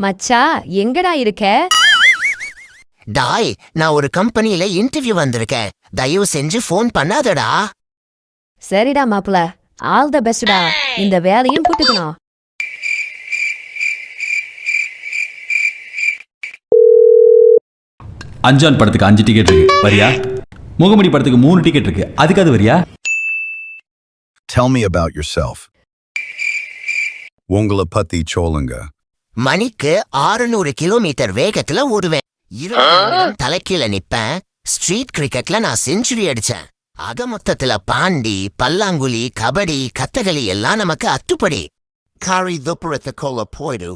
மச்சா, எங்கடா இருக்க? டாய், நான் ஒரு கம்பெனில இன்டர்வியூ வந்திருக்கேன். தயவு செஞ்சு ஃபோன் பண்ணாதடா. சரிடா மாப்பிள, ஆல் த பெஸ்டா. இந்த வேலையும் புட்டுக்கணும். அஞ்சான் படத்துக்கு 5 டிக்கெட் இருக்கு, வரியா? முகமடி படத்துக்கு 3 டிக்கெட் இருக்கு, அதுக்காவது வரியா? Tell me about yourself. உங்கள பத்தி சொல்லுங்க. மணிக்கு 600 கிலோமீட்டர் வேகத்துல ஓடுவேன். 20 நிமிடம் தலைக்கீழ நிப்பேன். ஸ்ட்ரீட் கிரிக்கெட்ல நான் செஞ்சுரி அடிச்சேன். ஆக மொத்தத்துல பாண்டி, பல்லாங்குழி, கபடி, கத்தகளி எல்லாம் நமக்கு அத்துப்படி. காரி துப்புறத்த கொள்ள போயிடு.